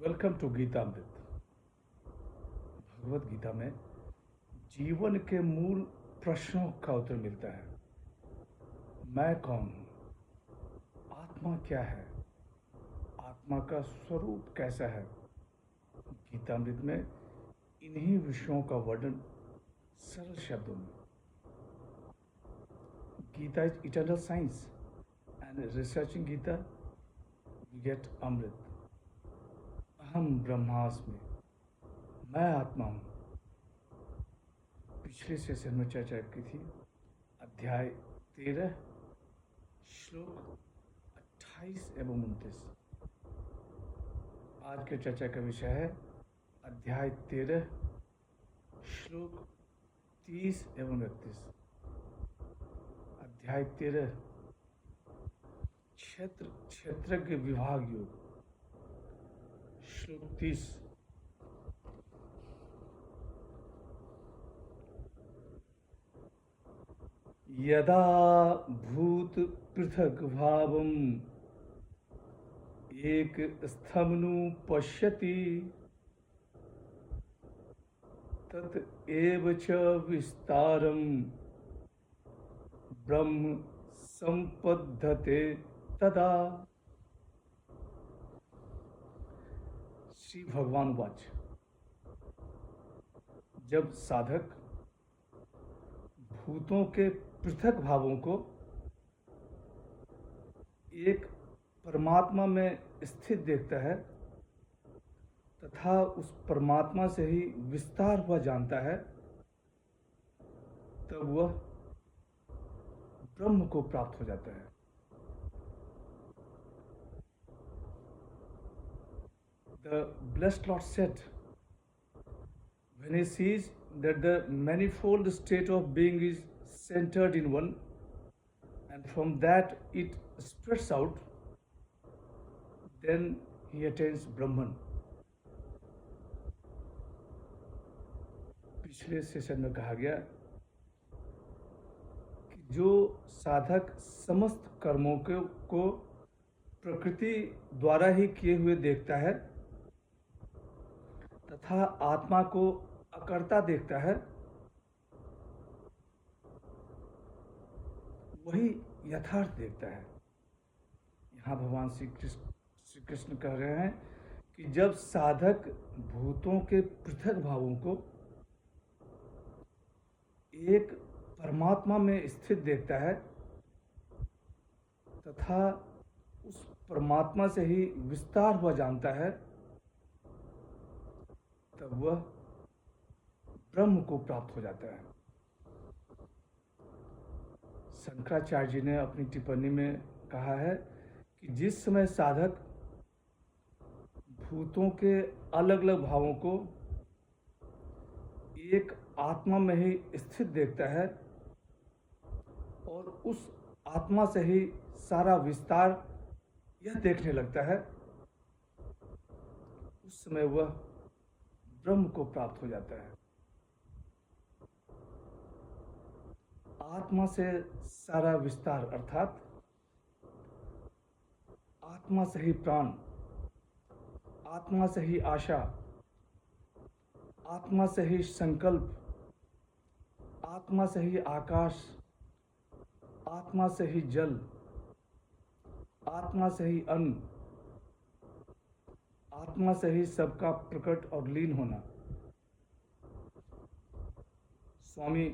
Welcome to Gitamrit. Bhagavad Gita में जीवन के मूल प्रश्नों का उत्तर मिलता है। मैं कौन हूँ? आत्मा क्या है? आत्मा का स्वरूप कैसा है? गीतामृत में इन्हीं विषयों का वर्णन सरल शब्दों में। Gita is eternal science and researching Gita we get amrit. अहम ब्रह्मास्मि, मैं आत्मा हूँ। पिछले सेशन में चर्चा की थी अध्याय 13 श्लोक 28 एवं 29। आज के चर्चा का विषय है अध्याय 13 श्लोक 30 एवं 31। अध्याय 13 क्षेत्रज्ञ विभाग योग। श्लोक 30 यदा भूत पृथक भावम एक स्थमनु पश्यति तत एव च विस्तारम ब्रह्म संपद्यते तदा। श्री भगवान वाच। जब साधक भूतों के पृथक भावों को एक परमात्मा में स्थित देखता है तथा उस परमात्मा से ही विस्तार हुआ जानता है, तब वह ब्रह्म को प्राप्त हो जाता है। The blessed Lord said, when he sees that the manifold state of being is centered in one, and from that it spreads out, then he attains Brahman. पिछले सेशन में कहा गया कि जो साधक समस्त कर्मों को प्रकृति द्वारा ही किए हुए देखता है तथा आत्मा को अकर्ता देखता है, वही यथार्थ देखता है। यहाँ भगवान श्री कृष्ण कह रहे हैं कि जब साधक भूतों के पृथक भावों को एक परमात्मा में स्थित देखता है तथा उस परमात्मा से ही विस्तार हुआ जानता है, तब वह ब्रह्म को प्राप्त हो जाता है। शंकराचार्य जी ने अपनी टिप्पणी में कहा है कि जिस समय साधक भूतों के अलग अलग भावों को एक आत्मा में ही स्थित देखता है और उस आत्मा से ही सारा विस्तार यह देखने लगता है, उस समय वह ब्रह्म को प्राप्त हो जाता है। आत्मा से सारा विस्तार अर्थात आत्मा से ही प्राण, आत्मा से ही आशा, आत्मा से ही संकल्प, आत्मा से ही आकाश, आत्मा से ही जल, आत्मा से ही अन्न, आत्मा से ही सबका प्रकट और लीन होना। स्वामी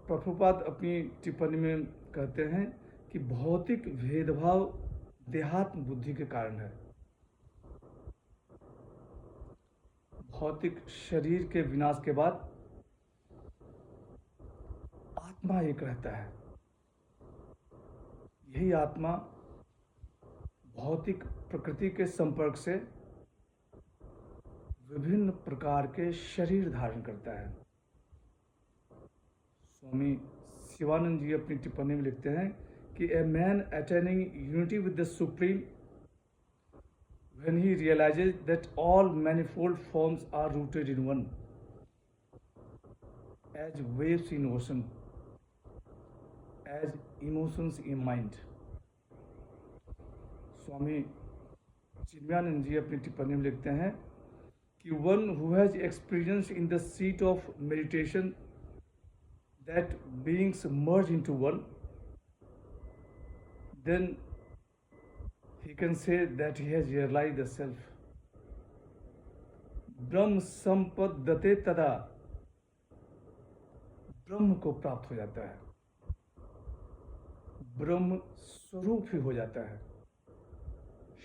प्रभुपाद अपनी टिप्पणी में कहते हैं कि भौतिक भेदभाव देहात्म बुद्धि के कारण है। भौतिक शरीर के विनाश के बाद आत्मा एक रहता है। यही आत्मा भौतिक प्रकृति के संपर्क से विभिन्न प्रकार के शरीर धारण करता है। स्वामी शिवानंद जी अपनी टिप्पणी में लिखते हैं कि a man attaining unity with the supreme when he realizes that all manifold forms are rooted in one, as waves in ocean, as emotions in mind. Swami Chinmayanand जी अपनी टिप्पणी में लिखते हैं कि one who has experienced in the seat of meditation that beings merge into one, then he can say that he has realized the self. ब्रह्म संपद्यते तदा, ब्रह्म को प्राप्त हो जाता है, ब्रह्म स्वरूप ही हो जाता है।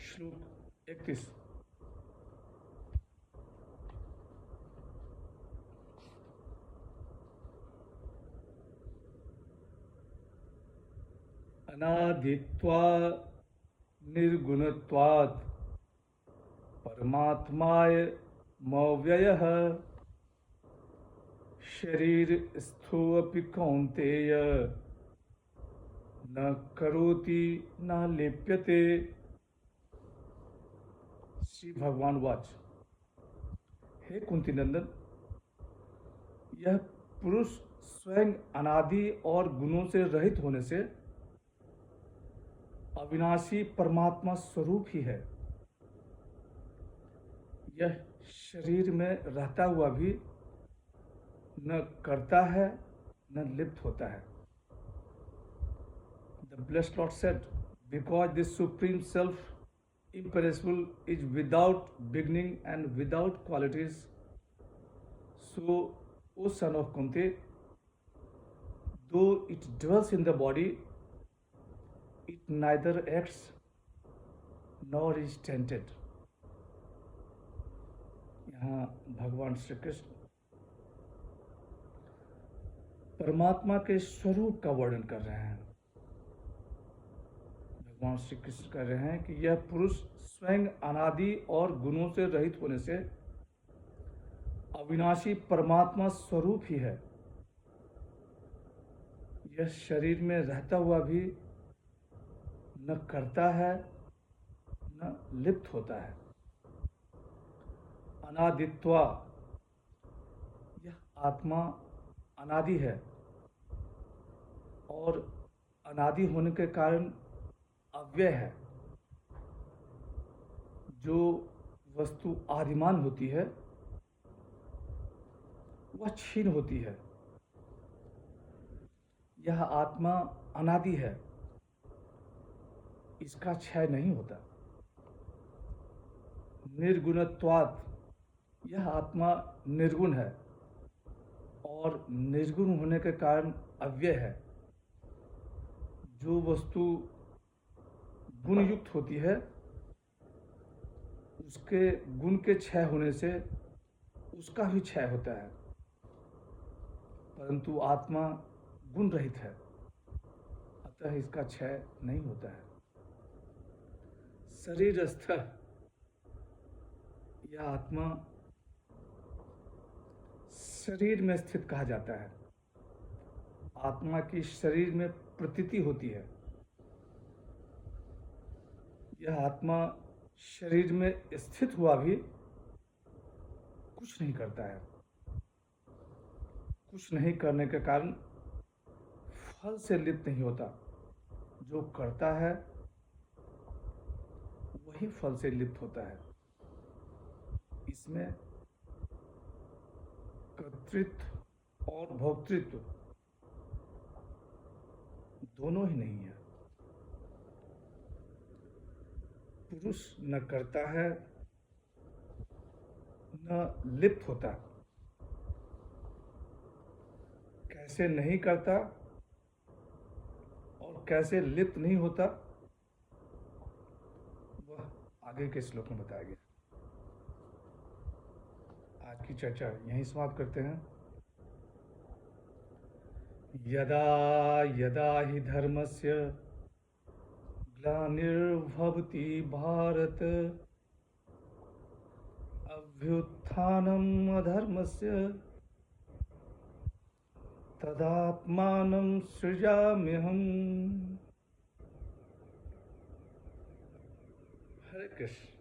श्लोक 31। अनादित्वा निर्गुणत्वात् परमात्माय मव्ययः शरीर स्थूपि कौन्तेय न करोति न लिप्यते। श्री भगवान वाच, हे कुंती नंदन, यह पुरुष स्वयं अनादि और गुणों से रहित होने से अविनाशी परमात्मा स्वरूप ही है। यह शरीर में रहता हुआ भी न करता है न लिप्त होता है। The blessed Lord said, because this supreme self imperishable is without beginning and without qualities, so, O son of Kunti, though it dwells in the body, it neither acts nor is tainted। यहाँ भगवान श्री कृष्ण परमात्मा के स्वरूप का वर्णन कर रहे हैं। भगवान श्री कृष्ण कह रहे हैं कि यह पुरुष स्वयं अनादि और गुणों से रहित होने से अविनाशी परमात्मा स्वरूप ही है। यह शरीर में रहता हुआ भी न करता है न लिप्त होता है। अनादित्वा, यह आत्मा अनादि है और अनादि होने के कारण अव्यय है। जो वस्तु आदिमान होती है वह क्षीण होती है। यह आत्मा अनादि है, इसका क्षय नहीं होता। निर्गुणत्वात्, यह आत्मा निर्गुण है और निर्गुण होने के कारण अव्यय है। जो वस्तु गुण युक्त होती है उसके गुण के क्षय होने से उसका भी क्षय होता है, परंतु आत्मा गुण रहित है, अतः इसका क्षय नहीं होता है। शरीरस्थ, यह आत्मा शरीर में स्थित कहा जाता है। आत्मा की शरीर में प्रतीति होती है। यह आत्मा शरीर में स्थित हुआ भी कुछ नहीं करता है। कुछ नहीं करने के कारण फल से लिप्त नहीं होता। जो करता है वही फल से लिप्त होता है। इसमें कर्तृत्व और भोक्तृत्व दोनों ही नहीं है। पुरुष न करता है न लिप्त होता। कैसे नहीं करता और कैसे लिप्त नहीं होता वह आगे के श्लोक में बताया गया। आज की चर्चा यहीं समाप्त करते हैं। यदा यदा हि धर्मस्य ग्लानिर्भवति भारत, अभ्युत्थानम् अधर्मस्य तदात्मानं सृजाम्यहम्। हरे कृष्ण।